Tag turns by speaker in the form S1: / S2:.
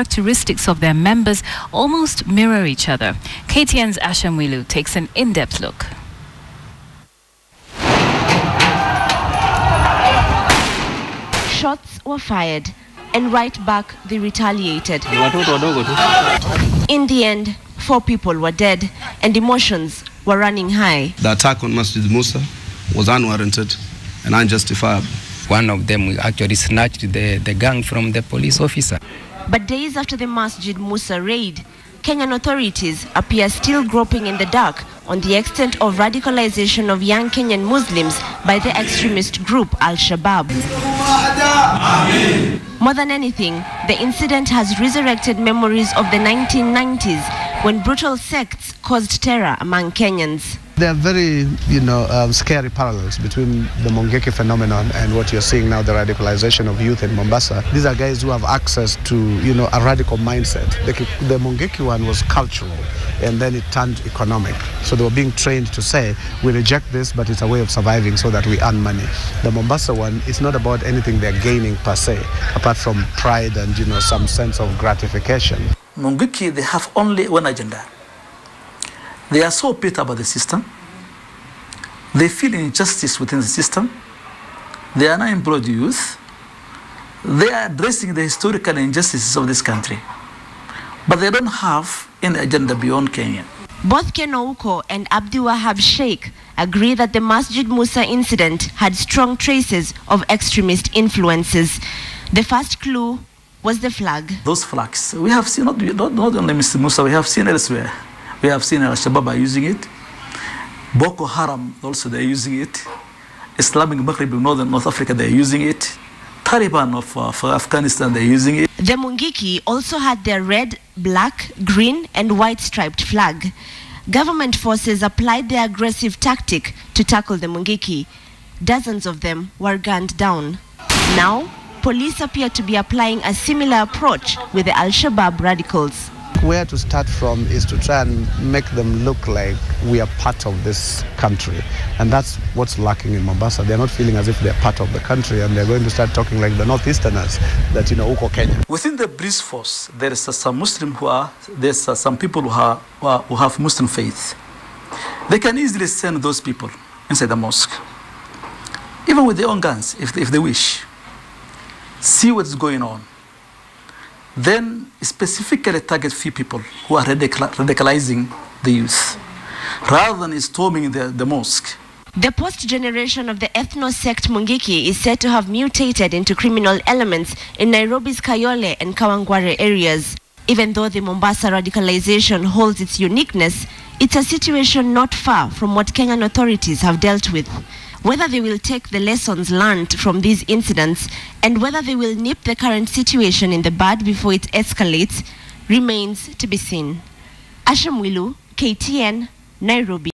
S1: characteristics of their members almost mirror each other. KTN's Asha Mwilu takes an in-depth look.
S2: Shots were fired, and right back they retaliated. In the end, 4 people were dead, and emotions were running high.
S3: The attack on Masjid Musa was unwarranted and unjustifiable.
S4: One of them actually snatched the gun from the police officer.
S2: But days after the Masjid Musa raid, Kenyan authorities appear still groping in the dark on the extent of radicalization of young Kenyan Muslims by the extremist group Al-Shabaab. More than anything, the incident has resurrected memories of the 1990s when brutal sects caused terror among Kenyans.
S5: There are very, scary parallels between the Mungiki phenomenon and what you're seeing now, the radicalization of youth in Mombasa. These are guys who have access to, a radical mindset. The Mungiki one was cultural, and then it turned economic. So they were being trained to say, we reject this, but it's a way of surviving so that we earn money. The Mombasa one is not about anything they're gaining per se, apart from pride and, some sense of gratification.
S6: Mungiki, they have only one agenda. They are so bitter about the system. They feel injustice within the system. They are unemployed youth. They are addressing the historical injustices of this country. But they don't have any agenda beyond Kenya.
S2: Both Ken Ouko and Abdi Wahab Sheikh agree that the Masjid Musa incident had strong traces of extremist influences. The first clue was the flag.
S6: Those flags, we have seen, not only Mr. Musa, we have seen elsewhere. We have seen Al-Shabaab are using it. Boko Haram also, they're using it. Islamic Maghreb in North Africa, they're using it. Taliban of Afghanistan, they're using it.
S2: The Mungiki also had their red, black, green and white striped flag. Government forces applied their aggressive tactic to tackle the Mungiki. Dozens of them were gunned down. Now, police appear to be applying a similar approach with the Al-Shabaab radicals.
S5: Where to start from is to try and make them look like we are part of this country. And that's what's lacking in Mombasa. They're not feeling as if they're part of the country, and they're going to start talking like the Northeasterners, that, Uko Kenya.
S6: Within the police force, there is some Muslim there's some people who have Muslim faith. They can easily send those people inside the mosque, even with their own guns, if they wish. See what's going on. Then specifically target few people who are radicalizing the youth, rather than storming the mosque.
S2: The post-generation of the ethno-sect Mungiki is said to have mutated into criminal elements in Nairobi's Kayole and Kawangware areas. Even though the Mombasa radicalization holds its uniqueness, it's a situation not far from what Kenyan authorities have dealt with. Whether they will take the lessons learned from these incidents and whether they will nip the current situation in the bud before it escalates remains to be seen. Asha Mwilu, KTN, Nairobi.